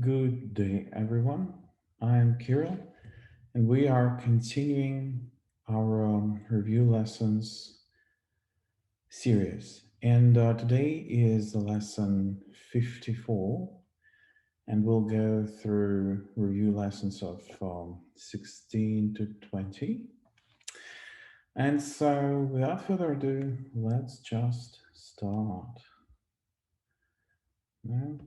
Good day, everyone. I'm Kirill, and we are continuing our review lessons series. And today is the lesson 54, and we'll go through review lessons of 16 to 20. And so, without further ado, let's just start. Now,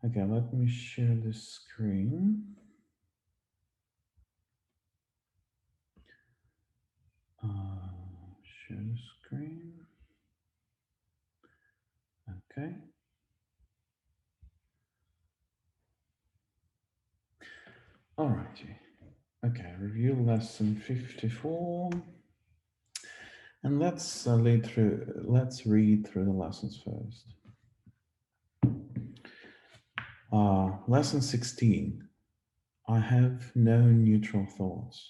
okay, let me share the screen. Share the screen. Okay. All righty. Okay. Review lesson 54. And let's read through the lessons first. Lesson 16. I have no neutral thoughts.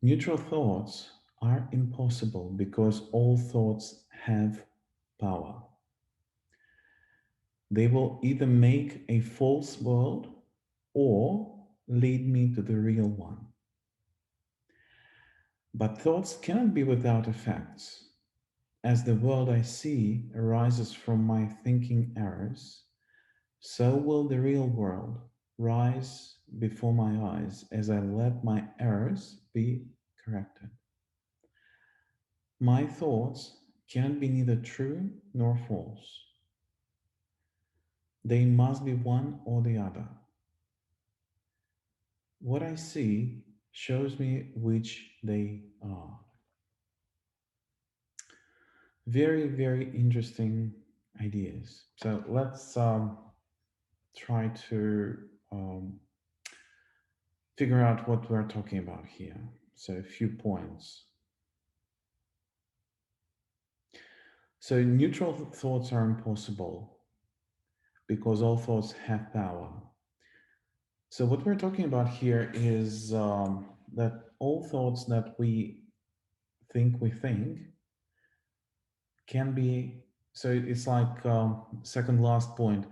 Neutral thoughts are impossible because all thoughts have power. They will either make a false world or lead me to the real one. But thoughts cannot be without effects. As the world I see arises from my thinking errors, so will the real world rise before my eyes as I let my errors be corrected. My thoughts cannot be neither true nor false. They must be one or the other. What I see shows me which they are. Very, very interesting ideas. So let's try to um, figure out what we're talking about here. So a few points. So neutral thoughts are impossible because all thoughts have power. So what we're talking about here is that all thoughts that we think can be. So it's like second last point.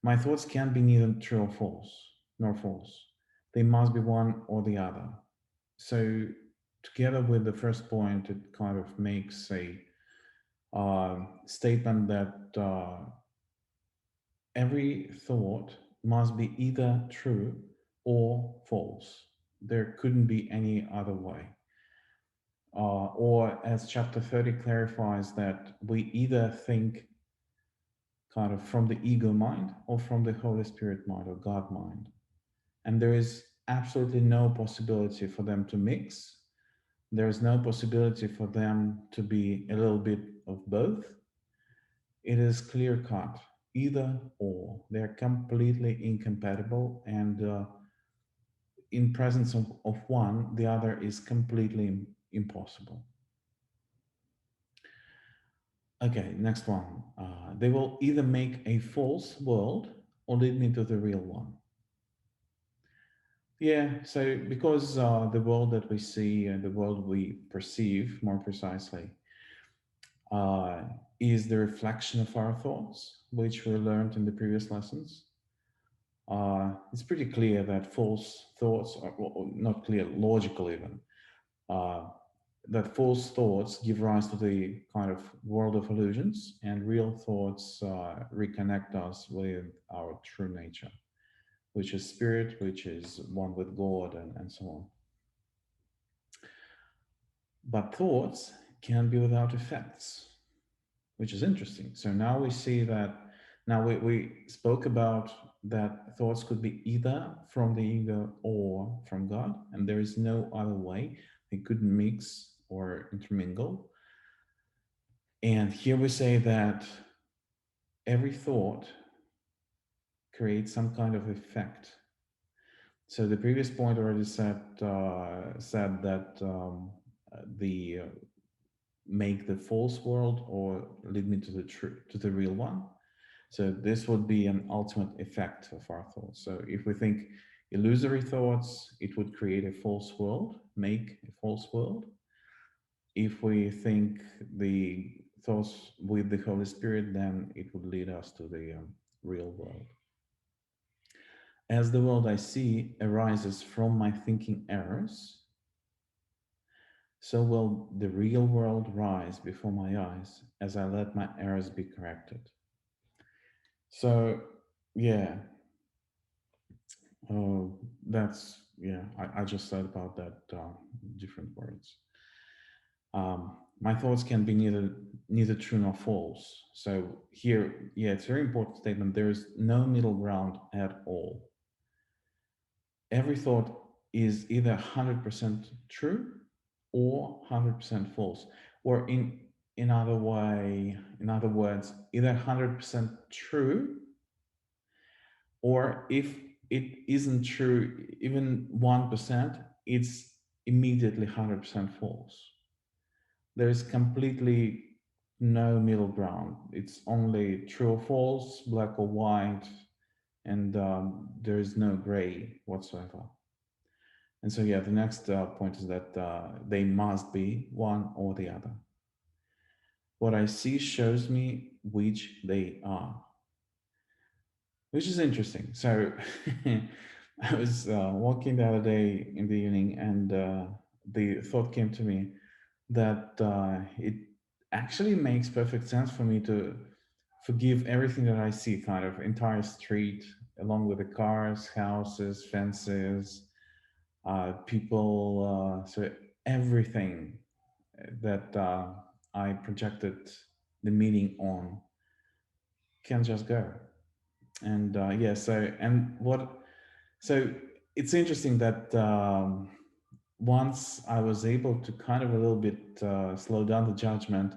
My thoughts can be neither true or false, nor false. They must be one or the other. So together with the first point, it kind of makes a statement that every thought must be either true or false. There couldn't be any other way. Or as chapter 30 clarifies, that we either think kind of from the ego mind or from the Holy Spirit mind or God mind. And there is absolutely no possibility for them to mix. There is no possibility for them to be a little bit of both. It is clear cut, either or. They're completely incompatible, and in presence of one, the other is completely impossible. Okay, next one. They will either make a false world or lead me to the real one. Yeah, so because the world that we see and the world we perceive more precisely uh, is the reflection of our thoughts, which we learned in the previous lessons. It's pretty clear that false thoughts are well, not clear, logical even, uh, that false thoughts give rise to the kind of world of illusions, and real thoughts reconnect us with our true nature, which is spirit, which is one with God, and so on. But thoughts can be without effects, which is interesting. So now we see that, now we spoke about that thoughts could be either from the ego or from God, and there is no other way. They couldn't mix or intermingle. And here we say that every thought creates some kind of effect. So the previous point already said that the make the false world or lead me to the to the real one. So this would be an ultimate effect of our thoughts. So if we think illusory thoughts, it would create a false world, make a false world. If we think the thoughts with the Holy Spirit, then it would lead us to the real world. As the world I see arises from my thinking errors, so will the real world rise before my eyes as I let my errors be corrected. So, yeah, uh, yeah, I just said about that different words. My thoughts can be neither true nor false. So here, yeah, it's a very important statement. There is no middle ground at all. Every thought is either 100% true or 100% false, or in other words, either 100% true, or if it isn't true, even 1%, it's immediately 100% false. There is completely no middle ground. It's only true or false, black or white, and there is no gray whatsoever. And so, yeah, the next point is that they must be one or the other. What I see shows me which they are, which is interesting. So, I was walking the other day in the evening, and the thought came to me that it actually makes perfect sense for me to forgive everything that I see, kind of entire street, along with the cars, houses, fences, people, so everything that I projected the meaning on can just go. And yeah, so and what so it's interesting that once I was able to kind of a little bit slow down the judgment,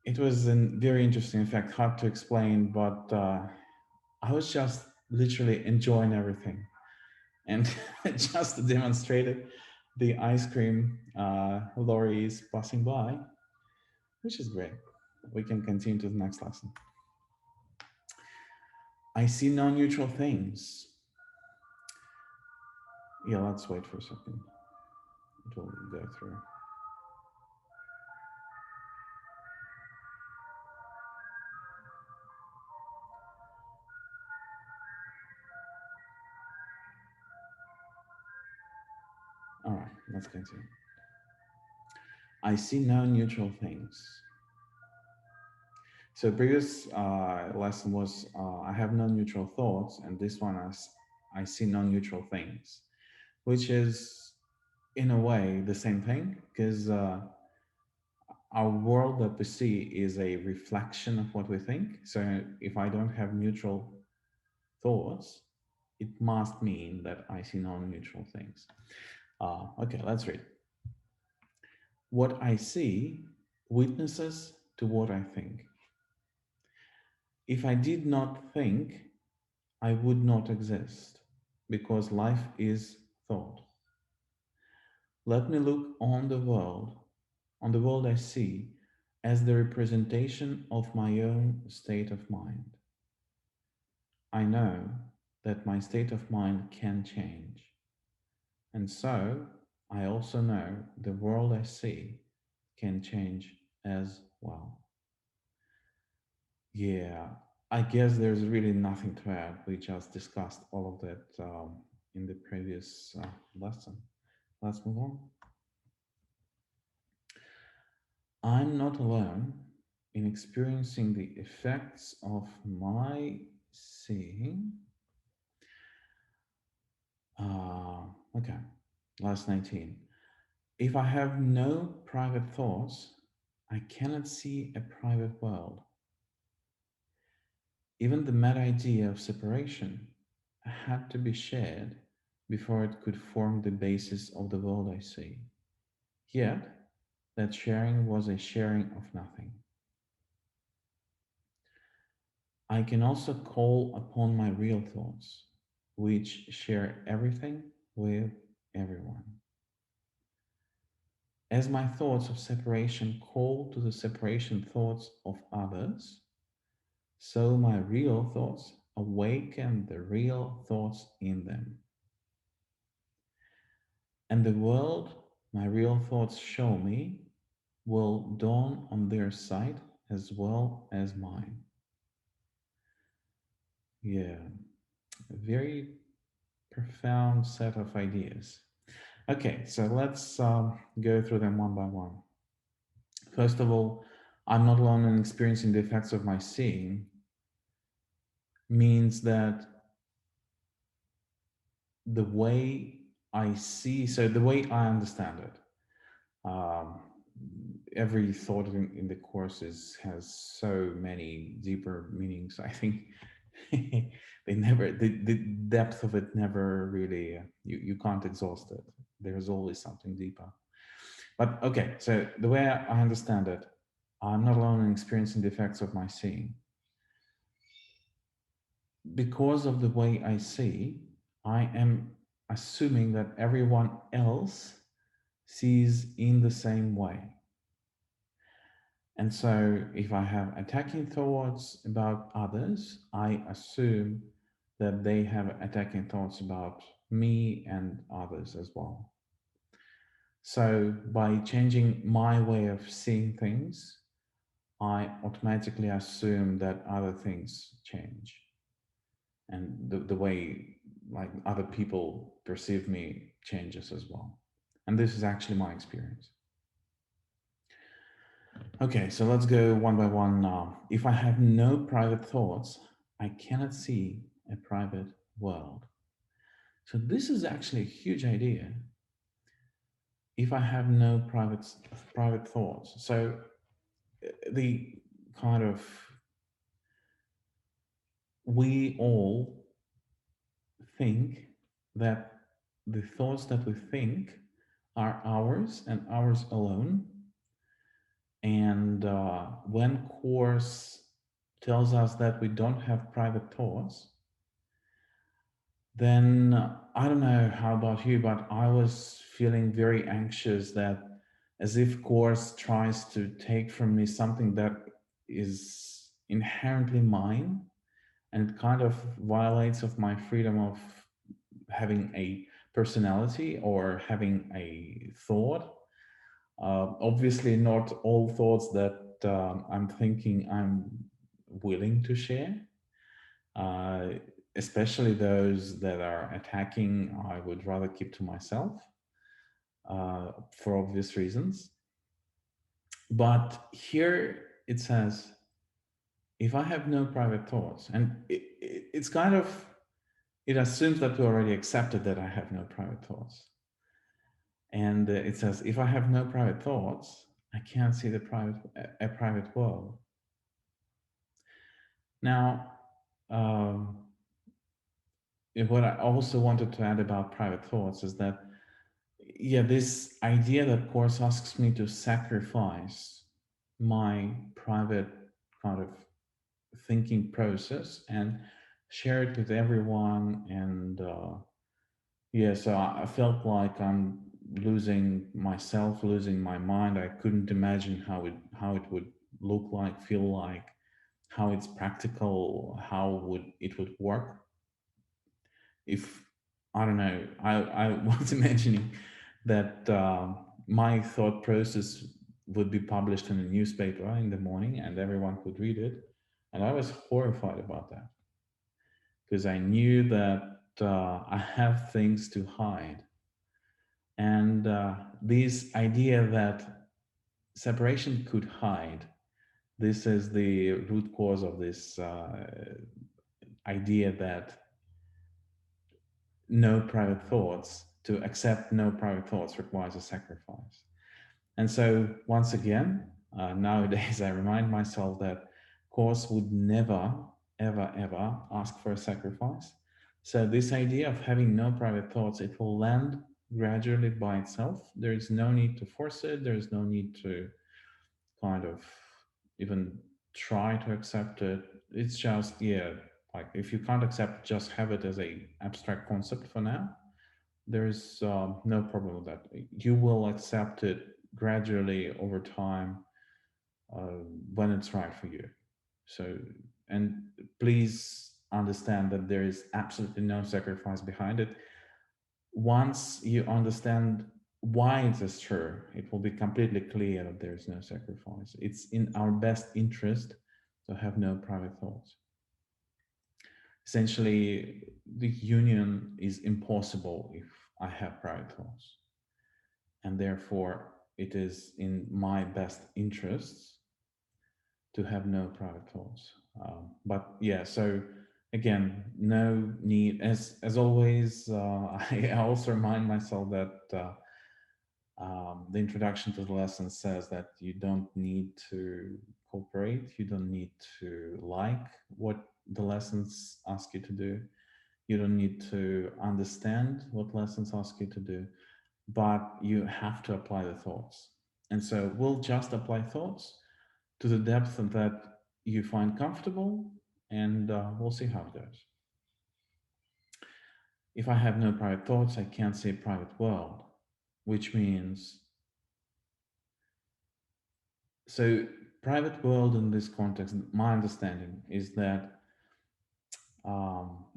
it was very interesting. In fact, hard to explain, but I was just literally enjoying everything. And just to demonstrate it, the ice cream lorry is passing by, which is great. We can continue to the next lesson. I see no neutral things. Yeah, let's wait for a second. It will go through. All right, let's continue. I see no neutral things. So previous lesson was I have no neutral thoughts, and this one I see no neutral things, which is in a way the same thing because our world that we see is a reflection of what we think. So if I don't have neutral thoughts, it must mean that I see non-neutral things. Okay, let's read. What I see witnesses to what I think. If I did not think, I would not exist because life is thought. Let me look on the world I see, as the representation of my own state of mind. I know that my state of mind can change. And so I also know the world I see can change as well. Yeah, I guess there's really nothing to add. We just discussed all of that in the previous lesson. Let's move on. I'm not alone in experiencing the effects of my seeing. Okay, last 19. If I have no private thoughts, I cannot see a private world. Even the mad idea of separation had to be shared before it could form the basis of the world I see. Yet, that sharing was a sharing of nothing. I can also call upon my real thoughts, which share everything with everyone. As my thoughts of separation call to the separation thoughts of others, so my real thoughts awaken the real thoughts in them. And the world my real thoughts show me will dawn on their sight as well as mine. Yeah, a very profound set of ideas. Okay, so let's go through them one by one. First of all, I'm not alone in experiencing the effects of my seeing means that the way I see, so the way I understand it, um, every thought in the courses has so many deeper meanings. I think they never, the depth of it never really, you can't exhaust it. There's always something deeper. But okay, so the way I understand it, I'm not alone in experiencing the effects of my seeing. Because of the way I see, I am assuming that everyone else sees in the same way. And so if I have attacking thoughts about others, I assume that they have attacking thoughts about me and others as well. So by changing my way of seeing things, I automatically assume that other things change and the way like other people perceive me changes as well. And this is actually my experience. Okay, so let's go one by one now. If I have no private thoughts, I cannot see a private world. So this is actually a huge idea. If I have no private thoughts, so the kind of we all think that the thoughts that we think are ours and ours alone. And when Course tells us that we don't have private thoughts, then I don't know how about you, but I was feeling very anxious that as if Course tries to take from me something that is inherently mine and it kind of violates of my freedom of having a personality or having a thought. Obviously, not all thoughts that I'm thinking I'm willing to share, uh, especially those that are attacking, I would rather keep to myself for obvious reasons. But here it says, if I have no private thoughts, and it's kind of, it assumes that we already accepted that I have no private thoughts. And it says, if I have no private thoughts, I can't see a private world. Now, um, what I also wanted to add about private thoughts is that, yeah, this idea that Course asks me to sacrifice my private kind of thinking process and share it with everyone. And yeah, so I felt like I'm losing myself, losing my mind. I couldn't imagine how it would look like, feel like, how it's practical, how would it would work. If I don't know, I was imagining that my thought process would be published in a newspaper in the morning and everyone could read it. And I was horrified about that because I knew that I have things to hide. And this idea that separation could hide, this is the root cause of this idea that no private thoughts, to accept no private thoughts requires a sacrifice. And so, once again, nowadays I remind myself that Course would never, ever, ever ask for a sacrifice. So, this idea of having no private thoughts, it will land gradually by itself. There is no need to force it, there is no need to kind of even try to accept it. It's just, yeah, like if you can't accept, just have it as a abstract concept for now. There's no problem with that. You will accept it gradually over time uh, when it's right for you. So, and please understand that there is absolutely no sacrifice behind it. Once you understand why it is true, it will be completely clear that there is no sacrifice. It's in our best interest to have no private thoughts. Essentially, the union is impossible if I have private thoughts. And therefore, it is in my best interests to have no private thoughts. But yeah, so again, no need, as always, I also remind myself that the introduction to the lesson says that you don't need to cooperate, you don't need to like what the lessons ask you to do, you don't need to understand what lessons ask you to do, but you have to apply the thoughts. And so we'll just apply thoughts to the depth that you find comfortable, and we'll see how it goes. If I have no private thoughts, I can't see a private world, which means, so private world in this context, my understanding is that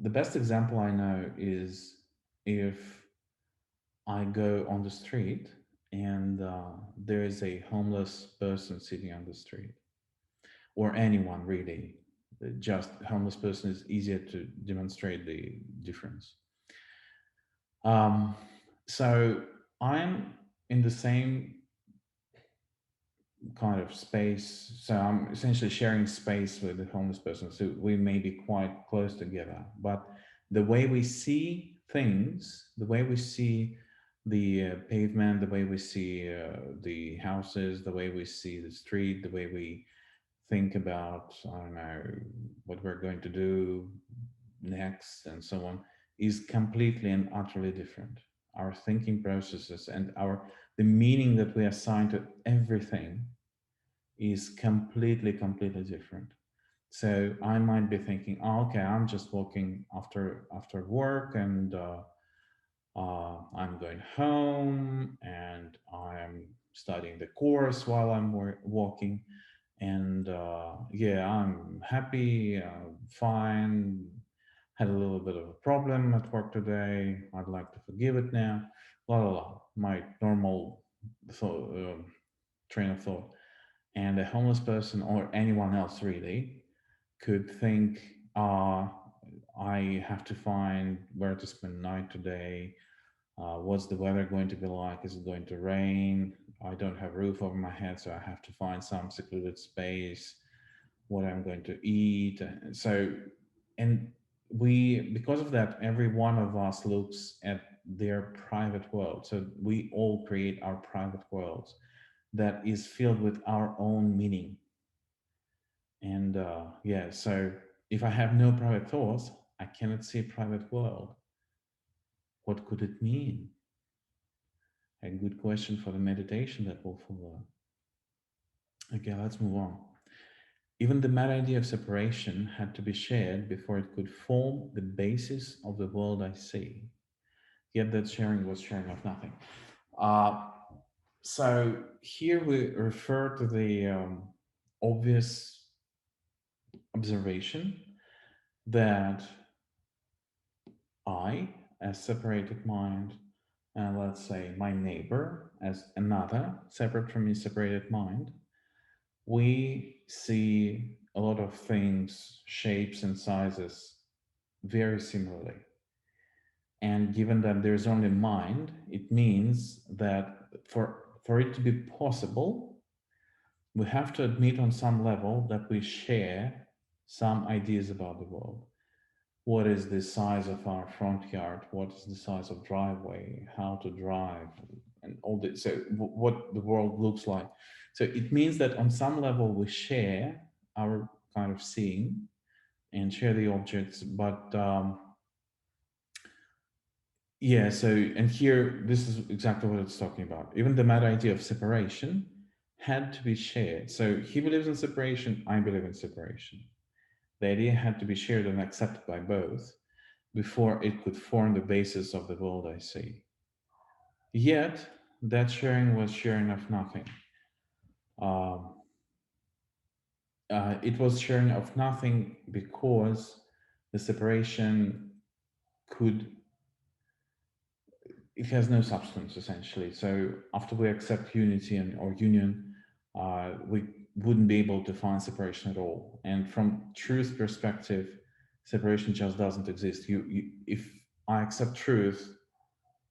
the best example I know is if I go on the street and there is a homeless person sitting on the street, or anyone really. Just homeless person is easier to demonstrate the difference. Um, so I'm in the same kind of space. So I'm essentially sharing space with the homeless person. So we may be quite close together, but the way we see things, the way we see the pavement, the way we see the houses, the way we see the street, the way we think about, I don't know, what we're going to do next and so on, is completely and utterly different. Our thinking processes and the meaning that we assign to everything is completely different. So I might be thinking, oh, okay, I'm just walking after work, and I'm going home, and I'm studying the course while I'm walking, and yeah, I'm happy, fine. Had a little bit of a problem at work today. I'd like to forgive it now. La la la. My normal thought, train of thought. And a homeless person or anyone else really could think, I have to find where to spend night today. What's the weather going to be like? Is it going to rain? I don't have a roof over my head, so I have to find some secluded space. What I'm going to eat. So, and because of that, every one of us looks at their private world. So we all create our private worlds that is filled with our own meaning. And yeah, so if I have no private thoughts, I cannot see a private world. What could it mean? A good question for the meditation that will follow. Okay, let's move on. Even the mad idea of separation had to be shared before it could form the basis of the world I see. Yet that sharing was sharing of nothing. Uh, so here we refer to the obvious observation that I, as separated mind, and let's say my neighbor as another separate from me separated mind, we see a lot of things, shapes, and sizes very similarly. And given that there's only mind, it means that for it to be possible, we have to admit on some level that we share some ideas about the world. What is the size of our front yard? What is the size of driveway? How to drive? And all this. So what the world looks like. So it means that on some level we share our kind of seeing and share the objects, but yeah, so, and here, this is exactly what it's talking about. Even the mad idea of separation had to be shared. So he believes in separation, I believe in separation. The idea had to be shared and accepted by both before it could form the basis of the world I see. Yet, that sharing was sharing of nothing. Um, it was sharing of nothing because the separation could it has no substance essentially. So after we accept unity or union, we wouldn't be able to find separation at all. And from truth perspective, separation just doesn't exist. If I accept truth,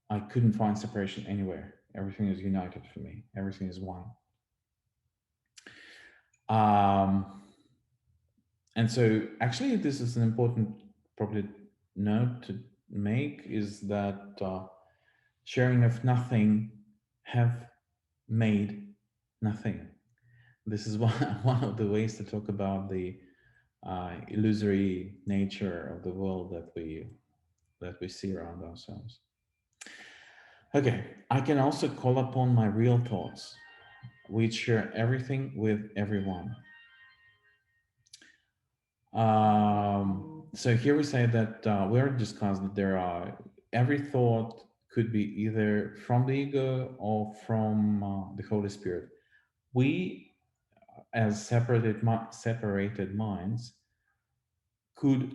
I couldn't find separation anywhere. Everything is united for me. Everything is one. Um, and so, actually, this is an important, probably, note to make is that sharing of nothing have made nothing. This is one, one of the ways to talk about the illusory nature of the world that we see around ourselves. Okay, I can also call upon my real thoughts, which share everything with everyone. So here we say that we already discussed that there are every thought could be either from the ego or from the Holy Spirit. We, as separated minds, could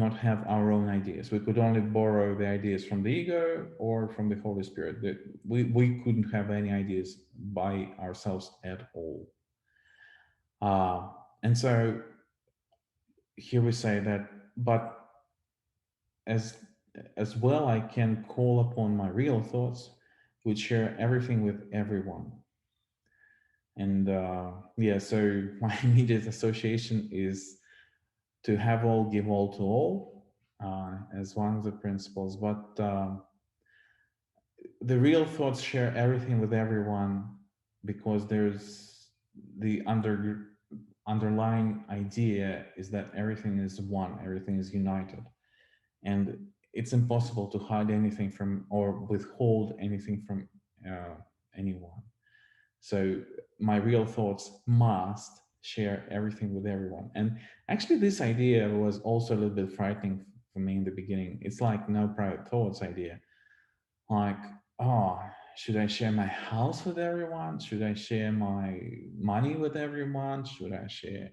not have our own ideas. We could only borrow the ideas from the ego or from the Holy Spirit. We couldn't have any ideas by ourselves at all. Uh, and so here we say that, but as as well, I can call upon my real thoughts, which share everything with everyone. And yeah, so my immediate association is to have all, give all to all, as one of the principles. But the real thoughts share everything with everyone because there's the underlying idea is that everything is one, everything is united, and it's impossible to hide anything from or withhold anything from uh, anyone. So my real thoughts must share everything with everyone. And actually, this idea was also a little bit frightening for me in the beginning. It's like no private thoughts idea. Like, oh, should I share my house with everyone? Should I share my money with everyone? Should I share,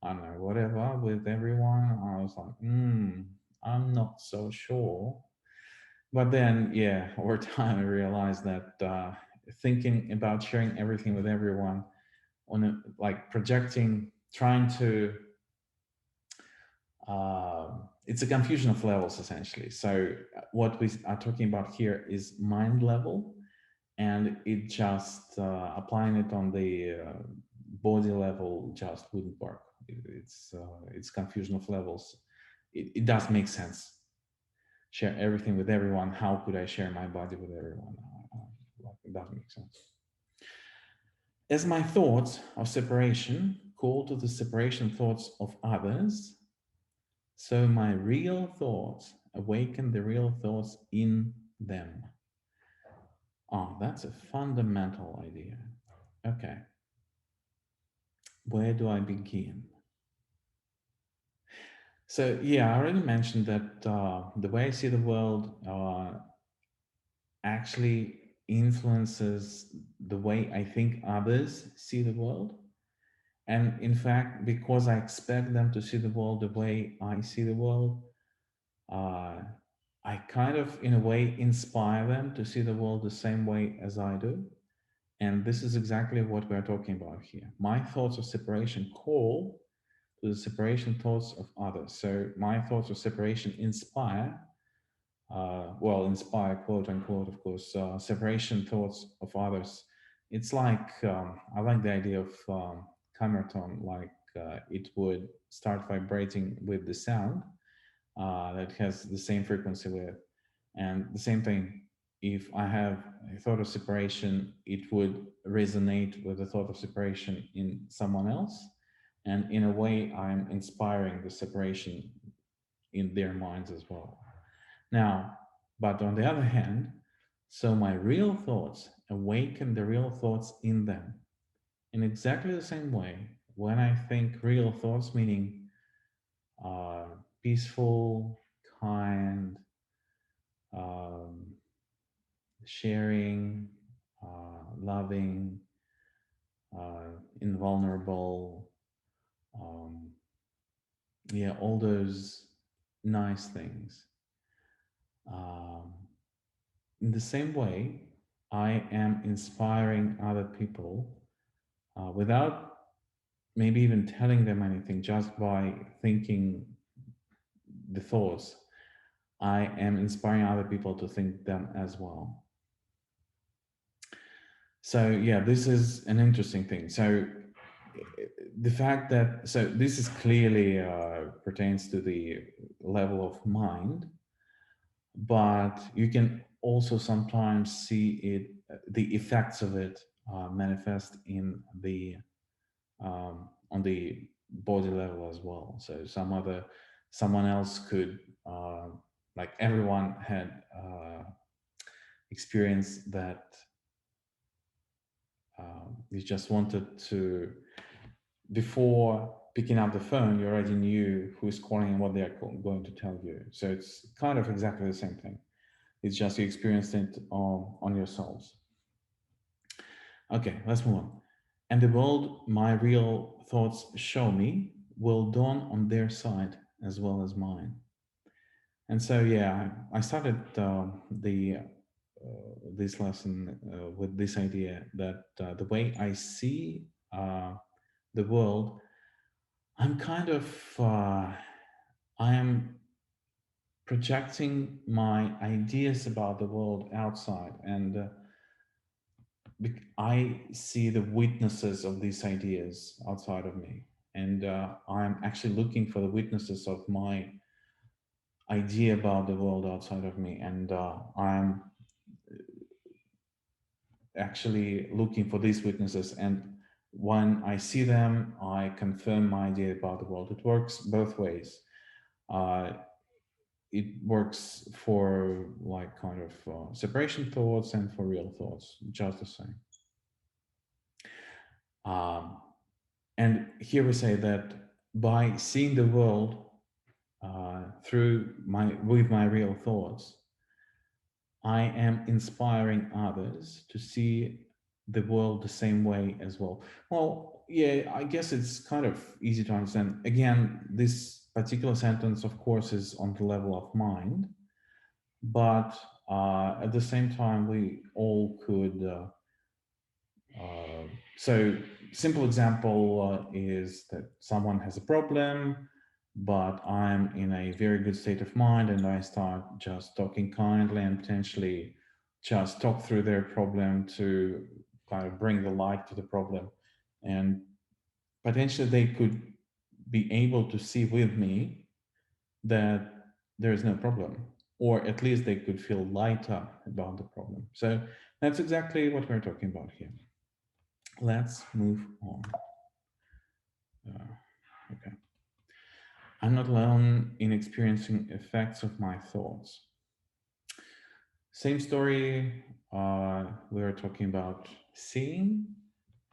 I don't know, whatever with everyone? I was like, I'm not so sure. But then, yeah, over time, I realized that thinking about sharing everything with everyone like projecting, trying to, it's a confusion of levels essentially. So what we are talking about here is mind level, and it just applying it on the body level just wouldn't work. It's confusion of levels. It does make sense. Share everything with everyone. How could I share my body with everyone? It doesn't make sense. As my thoughts of separation call to the separation thoughts of others, so my real thoughts awaken the real thoughts in them. Oh, that's a fundamental idea. Okay, where do I begin? So, yeah, I already mentioned that the way I see the world actually influences the way I think others see the world. And in fact, because I expect them to see the world the way I see the world, uh, I kind of, in a way, inspire them to see the world the same way as I do. And this is exactly what we're talking about here. My thoughts of separation call to the separation thoughts of others. So my thoughts of separation inspire, inspire, quote unquote, of course, separation thoughts of others. It's like, I like the idea of Camerton, like it would start vibrating with the sound that has the same frequency with. And the same thing, if I have a thought of separation, it would resonate with the thought of separation in someone else. And in a way, I'm inspiring the separation in their minds as well. Now, but on the other hand, so my real thoughts awaken the real thoughts in them. In exactly the same way, when I think real thoughts, meaning uh, peaceful, kind, um, sharing, loving, invulnerable, um, yeah, all those nice things. Um, In the same way, I am inspiring other people without maybe even telling them anything, just by thinking the thoughts. I am inspiring other people to think them as well. So yeah, this is an interesting thing. So the fact that, so this is clearly pertains to the level of mind, but you can also sometimes see it, the effects of it manifest in the on the body level as well. So someone else could, like everyone had experienced that you just wanted to, before picking up the phone, you already knew who's calling and what they are going to tell you. So it's kind of exactly the same thing. It's just you experienced it on yourselves. Okay, let's move on. And the world my real thoughts show me will dawn on their side as well as mine. And so, yeah, I started the this lesson with this idea that the way I see the world, I'm kind of I am projecting my ideas about the world outside, and I see the witnesses of these ideas outside of me, and I'm actually looking for the witnesses of my idea about the world outside of me, and I'm actually looking for these witnesses. And when I see them, I confirm my idea about the world. It works both ways. Uh, it works for like kind of separation thoughts and for real thoughts, just the same. Um, and here we say that by seeing the world through my with my real thoughts, I am inspiring others to see the world the same way as well. Well, yeah, I guess it's kind of easy to understand. Again, this particular sentence, of course, is on the level of mind, but at the same time, we all could. So, simple example is that someone has a problem, but I'm in a very good state of mind, and I start just talking kindly and potentially just talk through their problem to kind of bring the light to the problem, and potentially they could be able to see with me that there is no problem, or at least they could feel lighter about the problem. So that's exactly what we're talking about here. Let's move on. Okay. I'm not alone in experiencing effects of my thoughts. Same story. We are talking about seeing,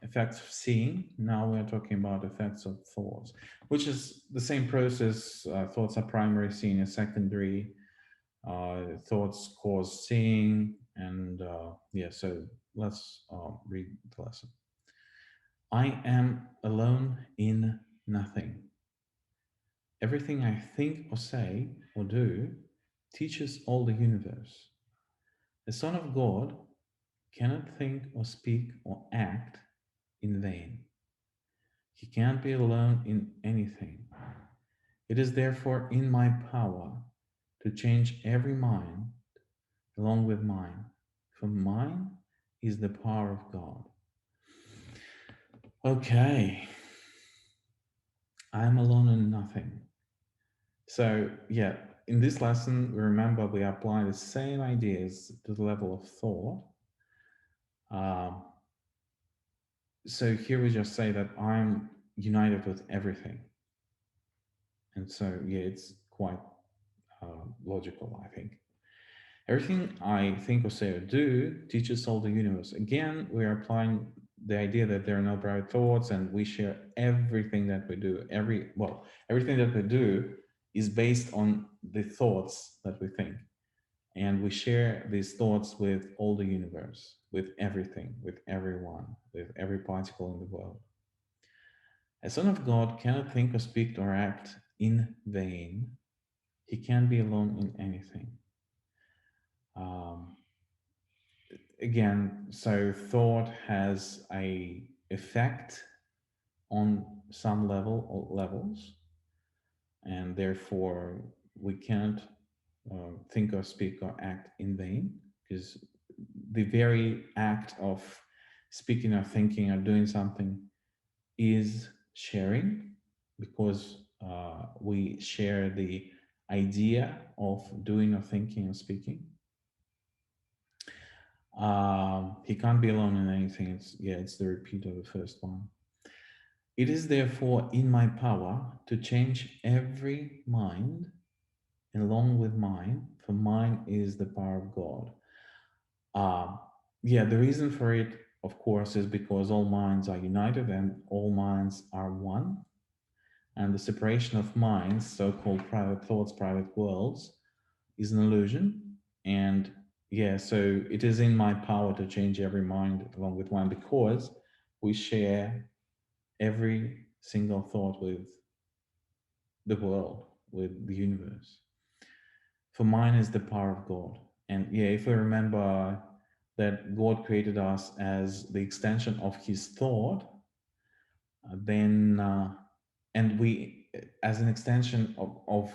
effects of seeing. Now we are talking about effects of thoughts, which is the same process. Thoughts are primary, seeing is secondary. Thoughts cause seeing. And yeah, so let's read the lesson. I am alone in nothing. Everything I think or say or do teaches all the universe. The Son of God cannot think or speak or act in vain. He can't be alone in anything. It is therefore in my power to change every mind along with mine, for mine is the power of God. Okay, I am alone in nothing. So, yeah, in this lesson, we remember we apply the same ideas to the level of thought. Um, so here we just say that I'm united with everything. And so, yeah, it's quite logical, I think. Everything I think or say or do teaches all the universe. Again, we are applying the idea that there are no private thoughts and we share everything that we do. Everything that we do is based on the thoughts that we think. And we share these thoughts with all the universe, with everything, with everyone, with every particle in the world. A son of God cannot think or speak or act in vain. He can't be alone in anything. Um, again, so thought has a effect on some level or levels, and therefore we can't think or speak or act in vain, because the very act of speaking or thinking or doing something is sharing, because we share the idea of doing or thinking or speaking. He can't be alone in anything. It's the repeat of the first one. It is therefore in my power to change every mind along with mine, for mine is the power of God. Uh, yeah, the reason for it, of course, is because all minds are united and all minds are one. And the separation of minds, so called private thoughts, private worlds, is an illusion. And yeah, so it is in my power to change every mind along with mine, because we share every single thought with the world, with the universe. For mine is the power of God. And yeah, if we remember that God created us as the extension of his thought, then, and we, as an extension of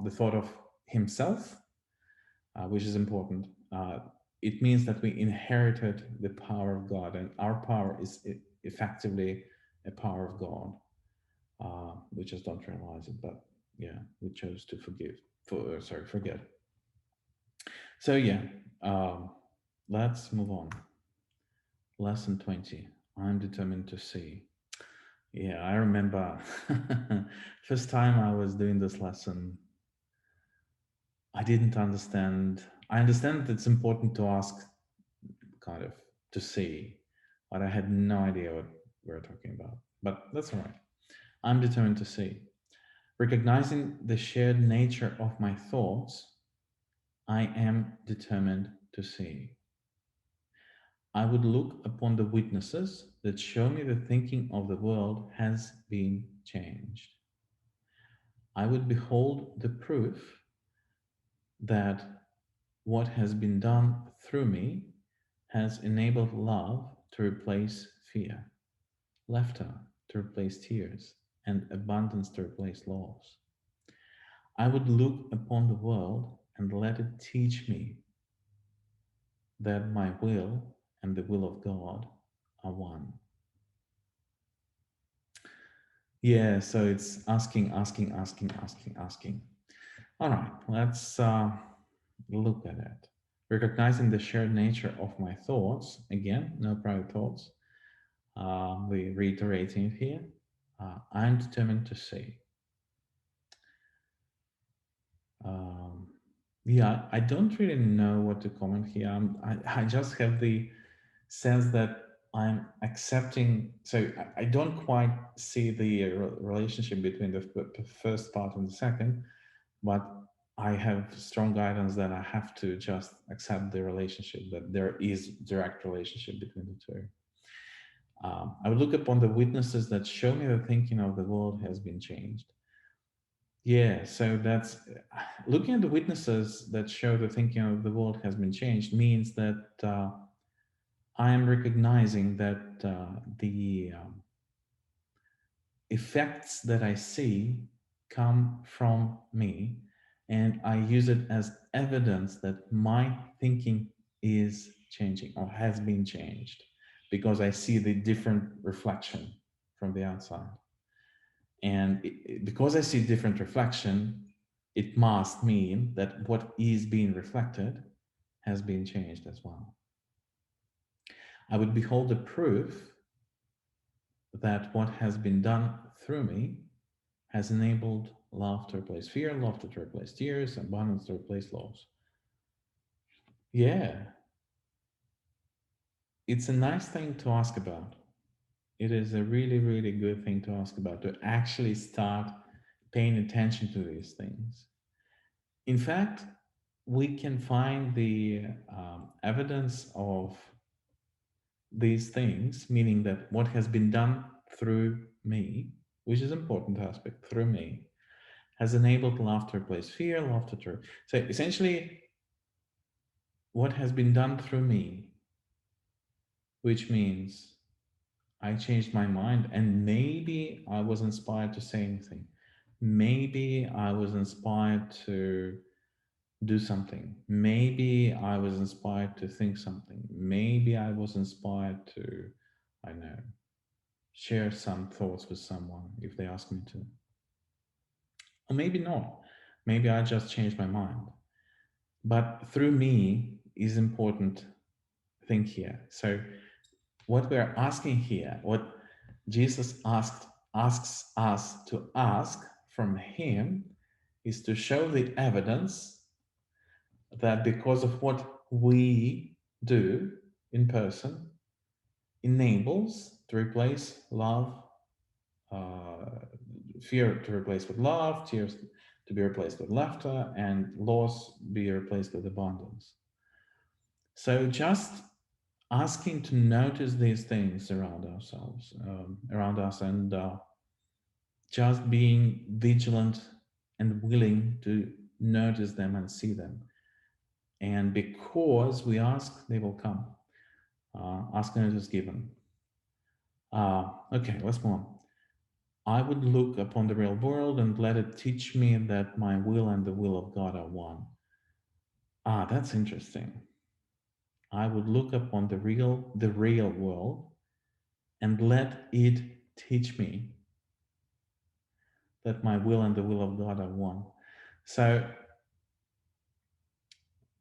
the thought of himself, which is important, it means that we inherited the power of God, and our power is effectively a power of God. We just don't realize it, but yeah, we chose to forget. So yeah, um, let's move on. Lesson 20. I'm determined to see. Yeah, I remember first time I was doing this lesson, I didn't understand. I understand that it's important to ask, kind of, to see, but I had no idea what we were talking about. But that's all right. I'm determined to see. Recognizing the shared nature of my thoughts, I am determined to see. I would look upon the witnesses that show me the thinking of the world has been changed. I would behold the proof that what has been done through me has enabled love to replace fear, laughter to replace tears, and abundance to replace loss. I would look upon the world and let it teach me that my will and the will of God are one. Yeah, so it's asking, asking, asking, asking, asking. All right, let's look at it. Recognizing the shared nature of my thoughts, again, no private thoughts. We're reiterating it here. I'm determined to say. Um, yeah, I don't really know what to comment here. I just have the sense that I'm accepting. So I don't quite see the relationship between the first part and the second, but I have strong guidance that I have to just accept the relationship, that there is direct relationship between the two. I would look upon the witnesses that show me the thinking of the world has been changed. Yeah, so that's looking at the witnesses that show the thinking of the world has been changed means that I am recognizing that the effects that I see come from me, and I use it as evidence that my thinking is changing or has been changed, because I see the different reflection from the outside. And because I see different reflection, it must mean that what is being reflected has been changed as well. I would behold the proof that what has been done through me has enabled love to replace fear, laughter to replace tears, abundance to replace loss. Yeah, it's a nice thing to ask about. It is a really, really good thing to ask about, to actually start paying attention to these things. In fact, we can find the evidence of these things, meaning that what has been done through me, which is an important aspect, through me, has enabled love to replace fear, laughter to. So essentially, what has been done through me which means I changed my mind and maybe I was inspired to say anything. Maybe I was inspired to do something. Maybe I was inspired to think something. Maybe I was inspired to, I don't know, share some thoughts with someone if they ask me to. Or maybe not. Maybe I just changed my mind. But through me is important thing here. So what we're asking here, what Jesus asks us to ask from him is to show the evidence that because of what we do in person enables to replace love, uh, fear to replace with love, tears to be replaced with laughter, and loss be replaced with abundance. So just asking to notice these things around ourselves, around us, and just being vigilant and willing to notice them and see them. And because we ask, they will come. Ask and it is given. Okay, let's move on. I would look upon the real world and let it teach me that my will and the will of God are one. That's interesting. I would look upon the real world and let it teach me that my will and the will of God are one. So,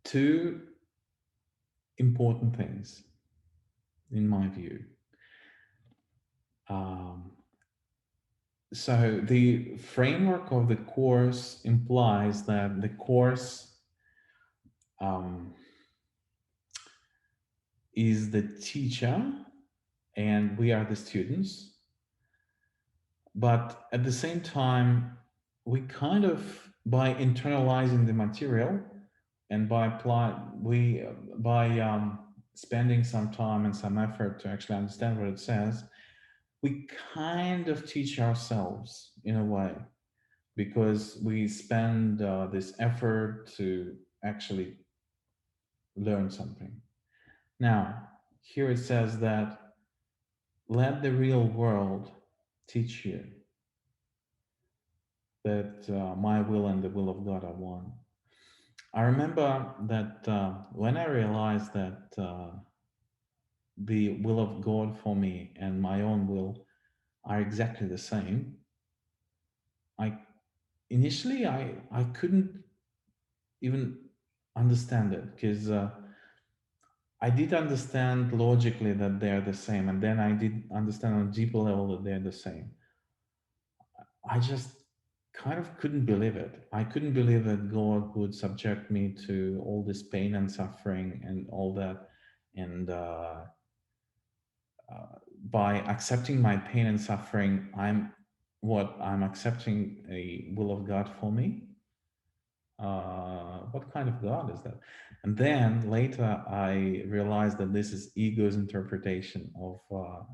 two important things, in my view. Um, so, the framework of the course implies that the course um, is the teacher and we are the students. But at the same time, we kind of, by internalizing the material and by spending some time and some effort to actually understand what it says, we kind of teach ourselves in a way because we spend this effort to actually learn something. Now, here it says that let the real world teach you that my will and the will of God are one. I remember that when I realized that the will of God for me and my own will are exactly the same, I initially I couldn't even understand it because I did understand logically that they're the same, and then I did understand on a deeper level that they're the same. I just kind of couldn't believe it. I couldn't believe that God would subject me to all this pain and suffering and all that. And by accepting my pain and suffering, I'm accepting a will of God for me. What kind of God is that? And then later I realized that this is ego's interpretation of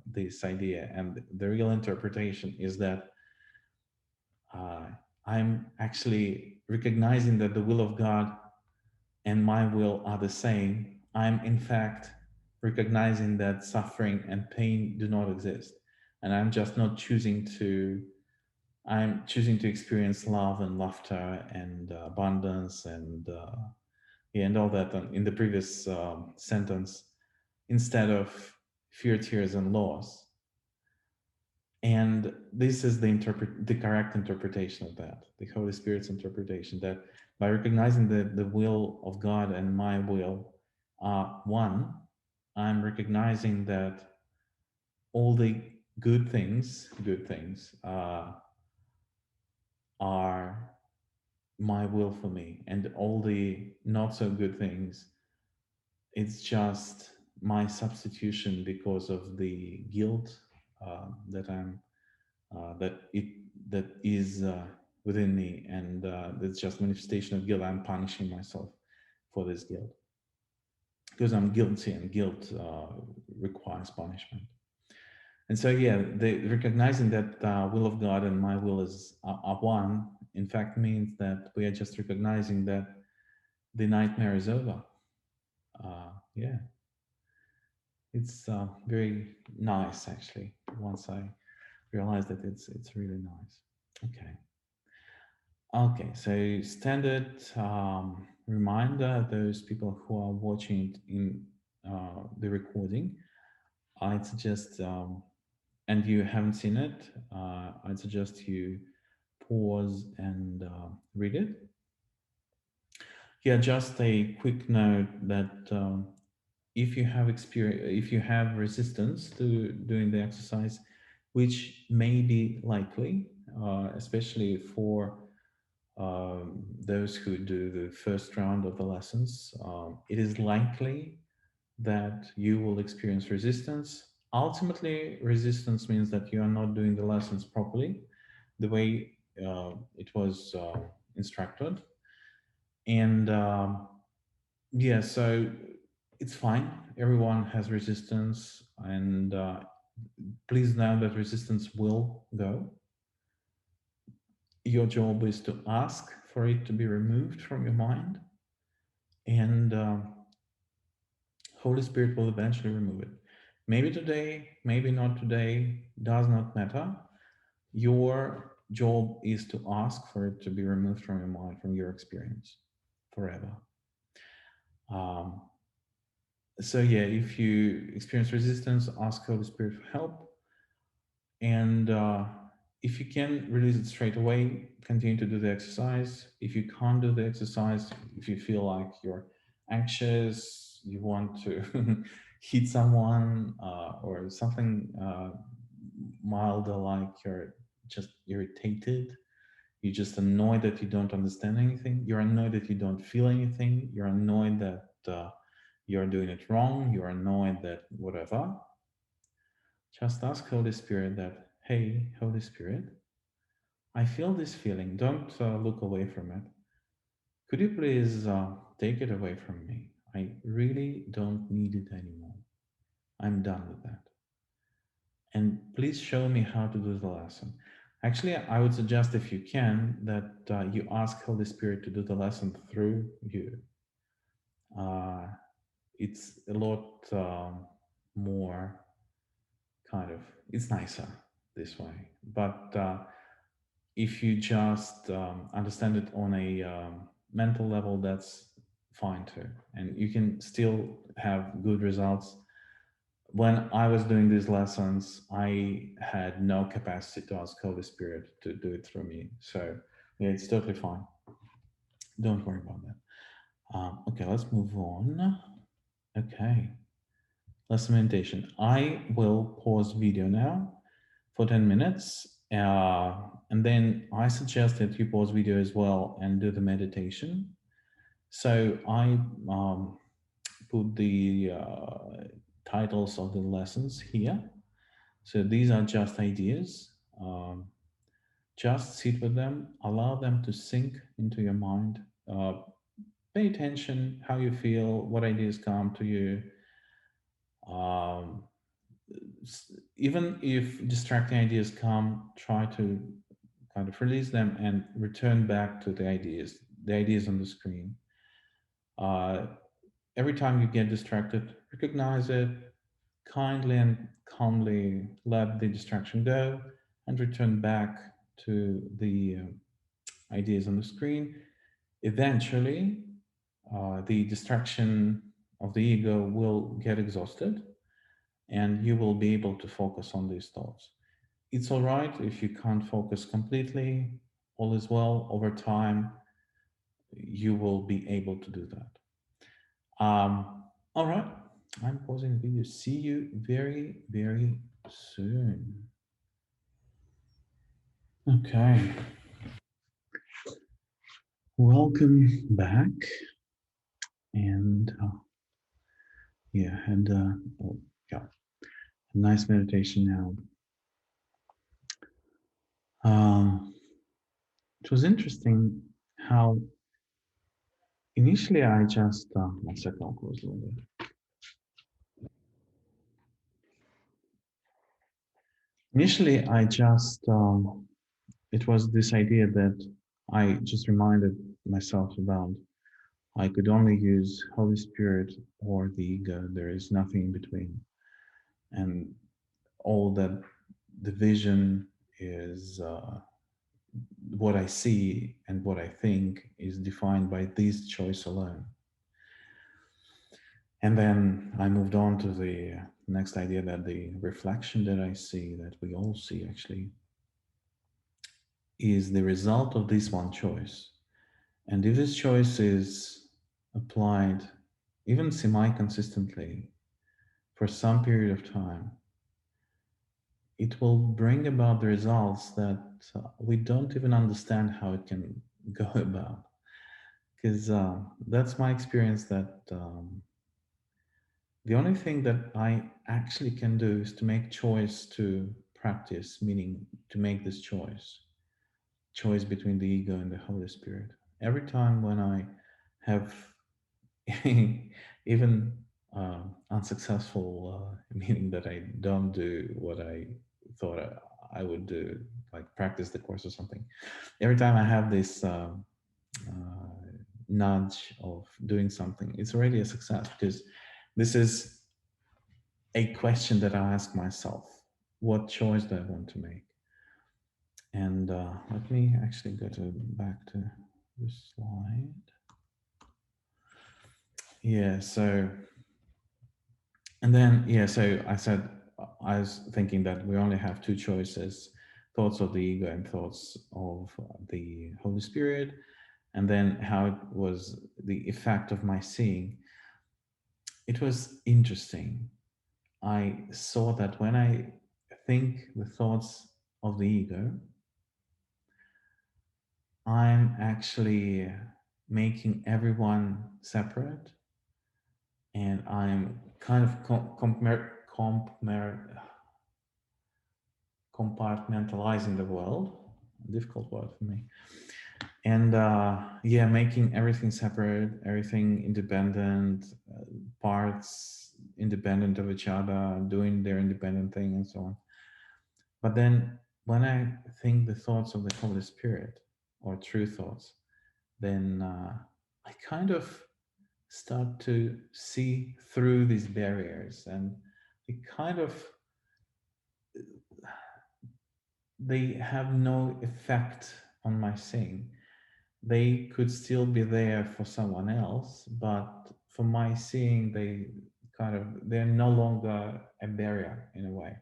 this idea. And the real interpretation is that uh, I'm actually recognizing that the will of God and my will are the same. I'm, in fact, recognizing that suffering and pain do not exist. And I'm just not choosing to, I'm choosing to experience love and laughter and abundance and, yeah, and all that in the previous sentence instead of fear, tears, and loss. And this is the correct interpretation of that, the Holy Spirit's interpretation, that by recognizing that the will of God and my will are one, I'm recognizing that all the good things are my will for me, and all the not so good things, it's just my substitution because of the guilt that I'm that it that is within me, and it's just manifestation of guilt. I'm punishing myself for this guilt because I'm guilty, and guilt requires punishment. And so, yeah, recognizing that will of God and my will is are one. In fact, means that we are just recognizing that the nightmare is over. Yeah, It's very nice actually. Once I realized that it's really nice. Okay. Okay. So standard reminder: those people who are watching it in the recording, I'd suggest, and you haven't seen it, I'd suggest you pause and read it. Yeah, just a quick note that if you have experience, if you have resistance to doing the exercise, which may be likely, especially for those who do the first round of the lessons, it is likely that you will experience resistance. Ultimately, resistance means that you are not doing the lessons properly, the way it was instructed. And yeah, so it's fine. Everyone has resistance, and please know that resistance will go. Your job is to ask for it to be removed from your mind, and Holy Spirit will eventually remove it. Maybe today, maybe not today, does not matter. Your job is to ask for it to be removed from your mind, from your experience, forever. Um, so yeah, if you experience resistance, ask Holy Spirit for help, and if you can release it straight away, continue to do the exercise. If you can't do the exercise, if you feel like you're anxious, you want to hit someone, or something milder, like you're just irritated, you're just annoyed that you don't understand anything, you're annoyed that you don't feel anything, you're annoyed that you're doing it wrong, you're annoyed that whatever, just ask Holy Spirit that, hey, Holy Spirit, I feel this feeling. Don't look away from it. Could you please take it away from me? I really don't need it anymore. I'm done with that. And please show me how to do the lesson. Actually, I would suggest, if you can, that you ask Holy Spirit to do the lesson through you. Uh, it's a lot more kind of, it's nicer this way. But if you just understand it on a mental level, that's fine too. And you can still have good results. When I was doing these lessons, I had no capacity to ask Holy Spirit to do it through me. So yeah, it's totally fine. Don't worry about that. Okay, let's move on. Okay, lesson meditation. I will pause video now for 10 minutes. And then I suggest that you pause video as well and do the meditation. So I put the titles of the lessons here. So these are just ideas. Just sit with them, allow them to sink into your mind. Pay attention how you feel, what ideas come to you. Um, Even if distracting ideas come, try to kind of release them and return back to the ideas on the screen. Uh, every time you get distracted, recognize it, kindly and calmly let the distraction go, and return back to the ideas on the screen. Eventually, the distraction of the ego will get exhausted, and you will be able to focus on these thoughts. It's all right if you can't focus completely, all is well. Over time, you will be able to do that. All right, I'm pausing the video. See you very, very soon. Okay, welcome back. And yeah, and oh, yeah, a nice meditation now. It was interesting how initially I just, one second, I'll close a little bit. Initially, I just, it was this idea that I just reminded myself about. I could only use Holy Spirit or the ego. There is nothing in between. and all that division is what I see and what I think is defined by this choice alone. And then I moved on to the next idea that the reflection that I see, that we all see actually, is the result of this one choice. And if this choice is applied even semi consistently for some period of time, it will bring about the results that we don't even understand how it can go about. Because that's my experience that the only thing that I actually can do is to make choice to practice, meaning to make this choice between the ego and the Holy Spirit. Every time when I have even unsuccessful, meaning that I don't do what I thought I would do, like practice the course or something. Every time I have this nudge of doing something, it's already a success because this is a question that I ask myself: what choice do I want to make? And let me actually go to back to the slide. Yeah, so and then yeah, so I said I was thinking that we only have two choices: thoughts of the ego and thoughts of the Holy Spirit. And then how it was the effect of my seeing. It was interesting. I saw that when I think the thoughts of the ego, I'm actually making everyone separate, and I'm kind of compartmentalizing the world. Difficult word for me. And yeah, making everything separate, everything independent, parts independent of each other, doing their independent thing, and so on. But then when I think the thoughts of the Holy Spirit or true thoughts, then I kind of start to see through these barriers, and it kind of they have no effect on my seeing. They could still be there for someone else, but for my seeing, they're no longer a barrier in a way.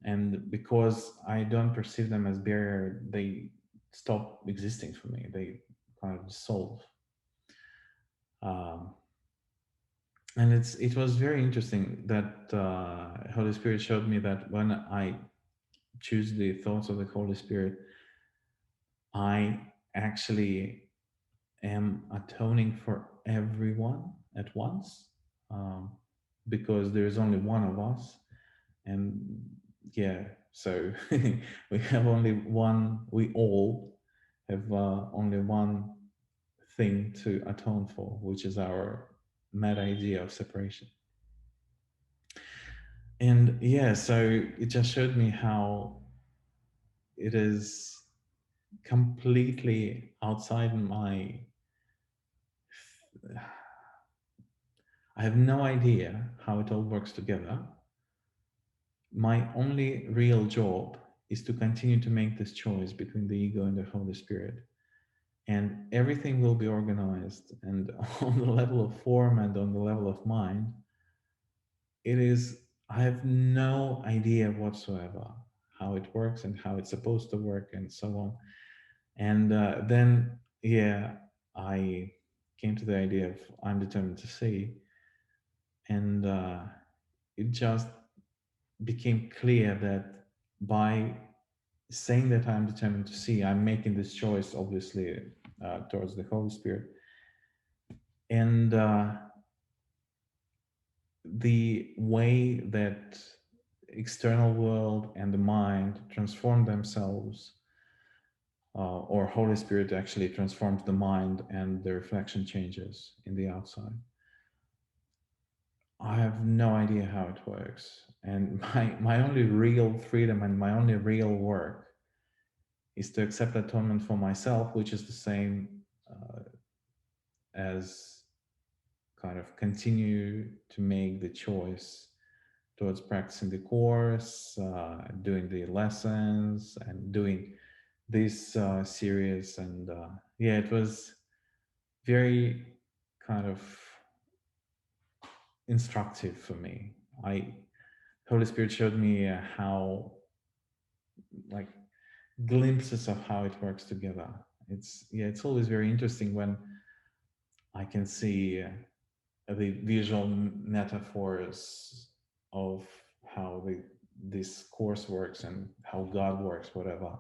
And because I don't perceive them as barrier, they stop existing for me. They kind of dissolve. Um, and it was very interesting that Holy Spirit showed me that when I choose the thoughts of the Holy Spirit, I actually am atoning for everyone at once, um, because there is only one of us. And yeah, so we have only one, we all have only one thing to atone for, which is our mad idea of separation. And yeah, so it just showed me how it is completely outside my, I have no idea how it all works together. My only real job is to continue to make this choice between the ego and the Holy Spirit. And everything will be organized. And on the level of form and on the level of mind, it is, I have no idea whatsoever how it works and how it's supposed to work and so on. And then, yeah, I came to the idea of I'm determined to see. And it just became clear that by saying that I'm determined to see, I'm making this choice, obviously, towards the Holy Spirit. And the way that external world and the mind transform themselves, or Holy Spirit actually transforms the mind and the reflection changes in the outside. I have no idea how it works. And my only real freedom and my only real work is to accept atonement for myself, which is the same as kind of continue to make the choice towards practicing the course, doing the lessons, and doing this series. And yeah, it was very kind of instructive for me. I Holy Spirit showed me how, like, glimpses of how it works together. It's always very interesting when I can see the visual metaphors of how this course works and how God works, whatever.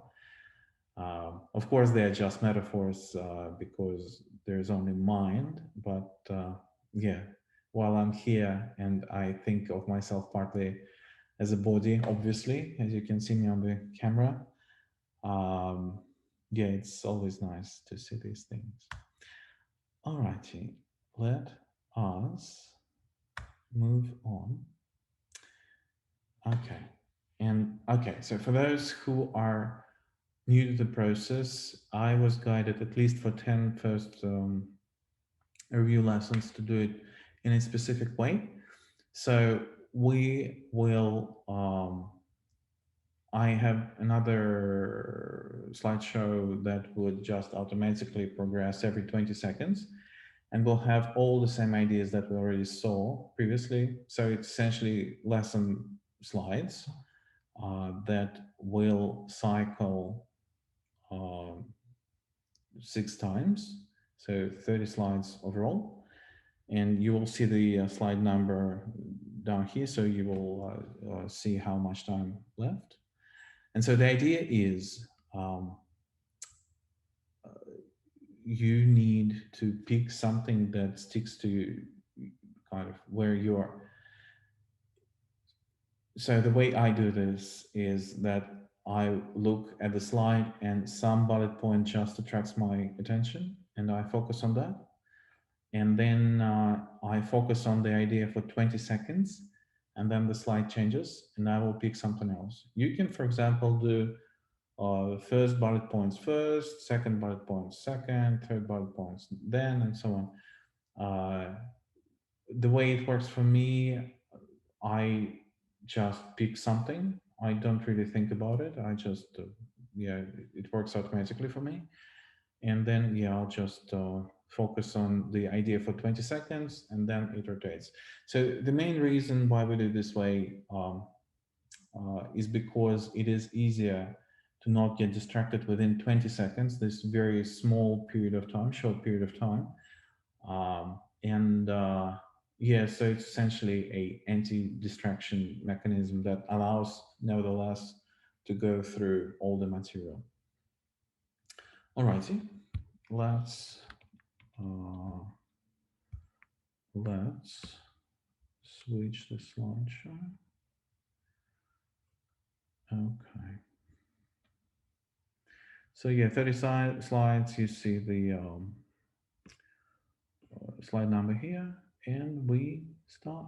Of course, they are just metaphors because there's only mind. But yeah, while I'm here and I think of myself partly as a body, obviously, as you can see me on the camera, um, yeah, it's always nice to see these things. Alrighty, let us move on. Okay. And okay, so for those who are new to the process, I was guided at least for 10 first review lessons to do it in a specific way. So we will, I have another slideshow that would just automatically progress every 20 seconds. And we'll have all the same ideas that we already saw previously. So it's essentially lesson slides that will cycle um, 6 times, so 30 slides overall. And you will see the slide number down here, so you will see how much time left. And so the idea is um, you need to pick something that sticks to kind of where you are. So the way I do this is that I look at the slide and some bullet point just attracts my attention and I focus on that. And then I focus on the idea for 20 seconds and then the slide changes and I will pick something else. You can, for example, do first bullet points first, second bullet points second, third bullet points then, and so on. The way it works for me, I just pick something. I don't really think about it. I just, yeah, it works automatically for me. And then, yeah, I'll just focus on the idea for 20 seconds and then it rotates. So the main reason why we do it this way is because it is easier to not get distracted within 20 seconds, this very small period of time, short period of time. And yeah, so it's essentially a anti-distraction mechanism that allows, nevertheless, to go through all the material. Alrighty, let's uh, let's switch the slideshow. Okay. So yeah, 30 slides. You see the slide number here, and we start.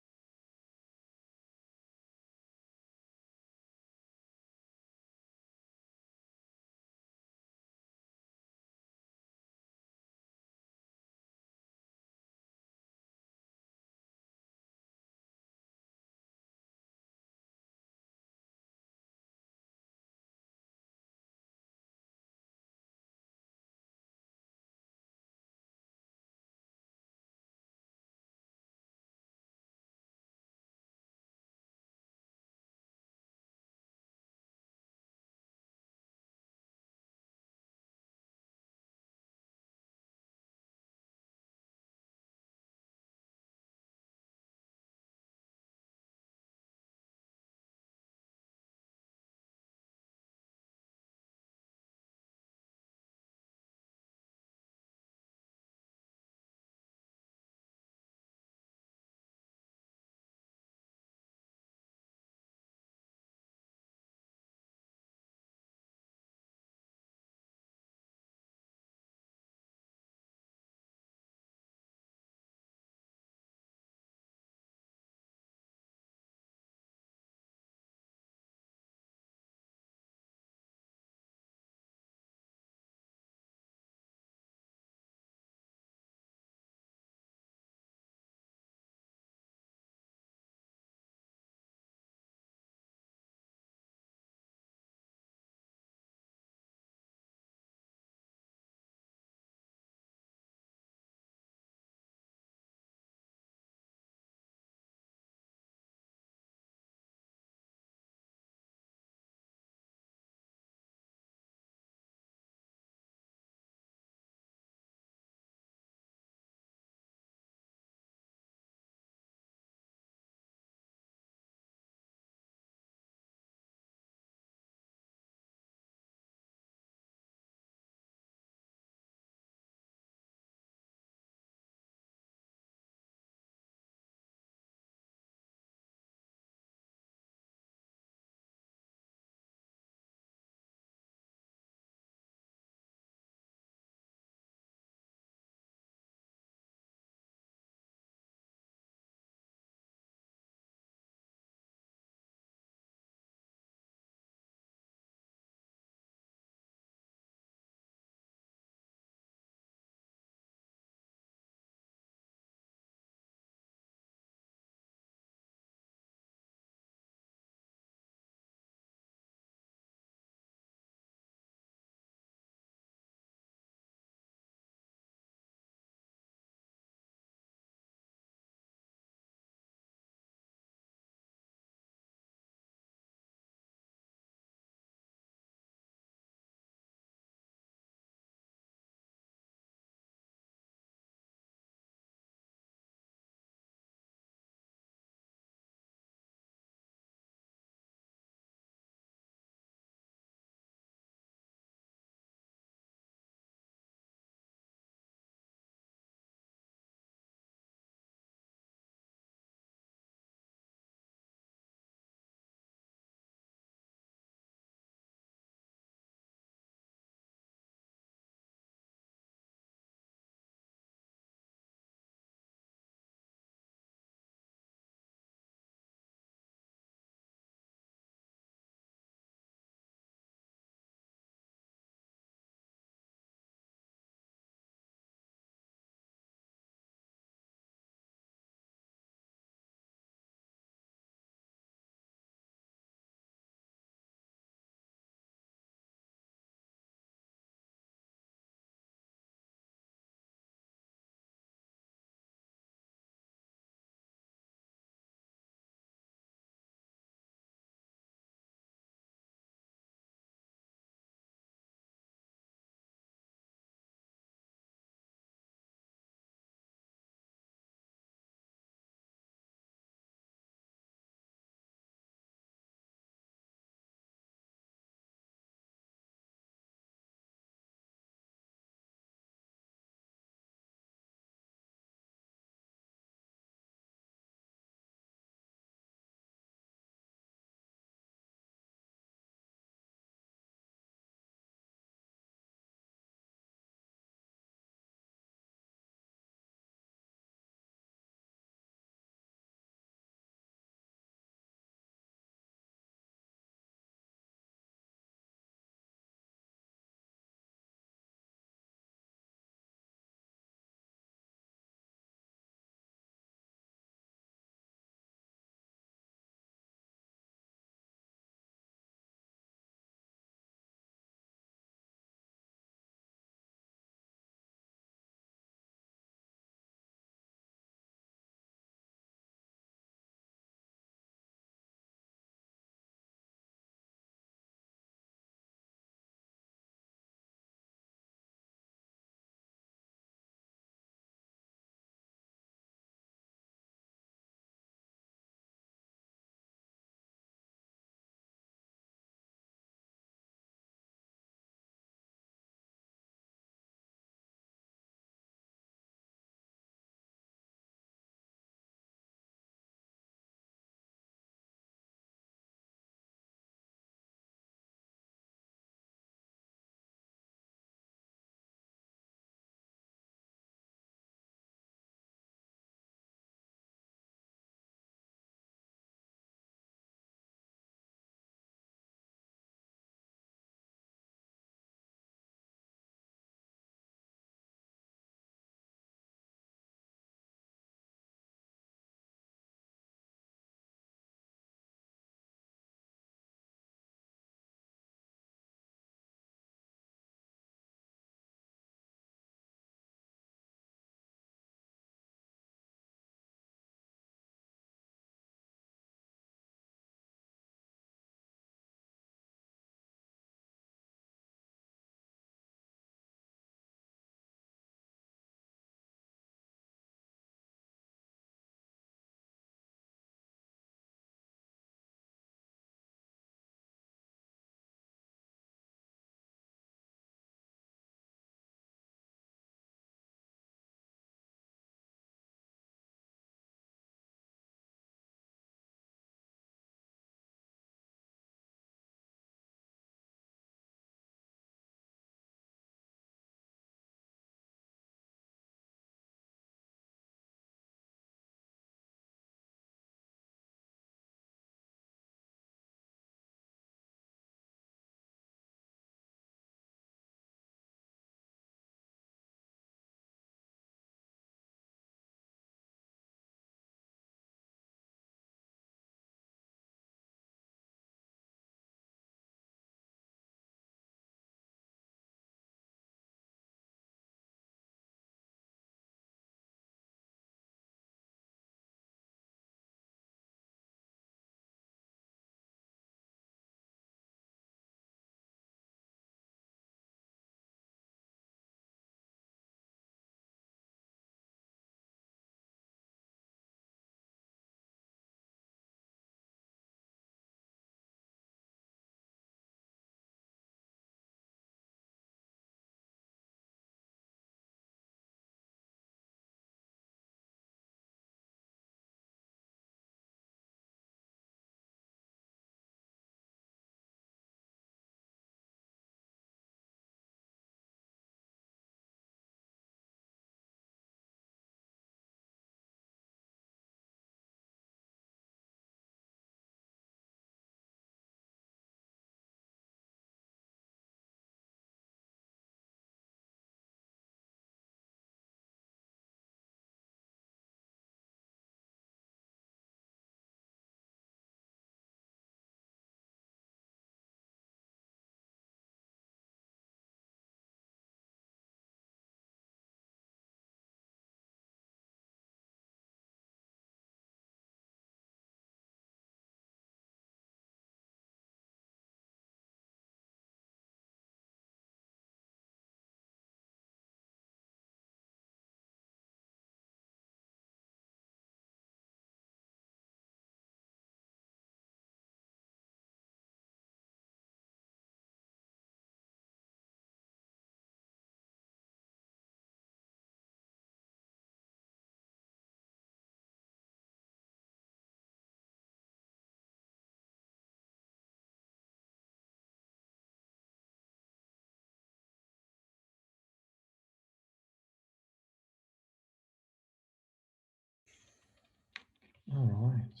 All right.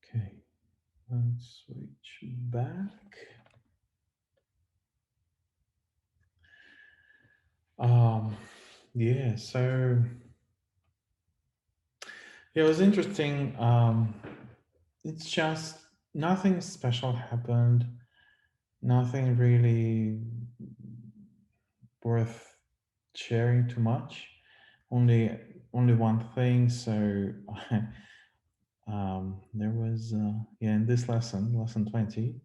Okay. Let's switch back. Um, yeah, so it was interesting. It's just nothing special happened, nothing really worth sharing too much. Only only one thing. So there was yeah, in this lesson 20,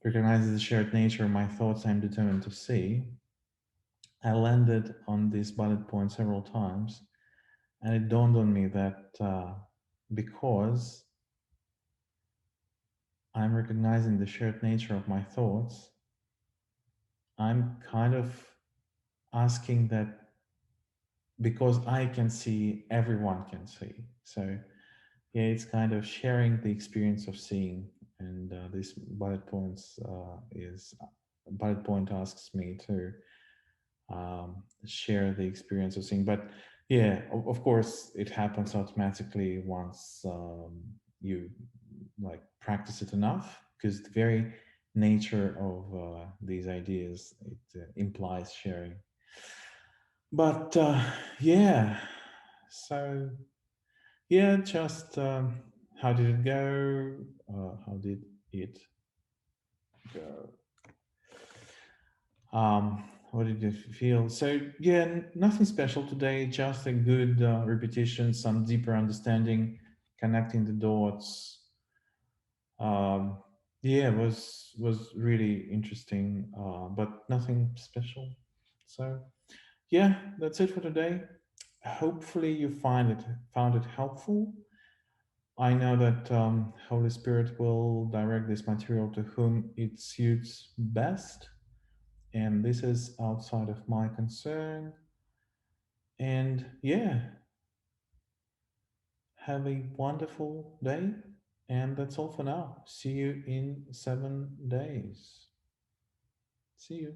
recognizes the shared nature of my thoughts I'm determined to see. I landed on this bullet point several times, and it dawned on me that because I'm recognizing the shared nature of my thoughts, I'm kind of asking that because I can see, everyone can see. So, yeah, it's kind of sharing the experience of seeing. And this bullet point asks me to share the experience of seeing. But yeah, of course, it happens automatically once you like practice it enough, because the very nature of these ideas, it implies sharing. But yeah, so yeah, just how did it go? How did it go? What did you feel? So yeah, nothing special today. Just a good repetition, some deeper understanding, connecting the dots. Um, yeah, was really interesting, but nothing special. So yeah, that's it for today. Hopefully you found it helpful. I know that Holy Spirit will direct this material to whom it suits best, and this is outside of my concern. And yeah, have a wonderful day. And that's all for now. See you in 7 days. See you.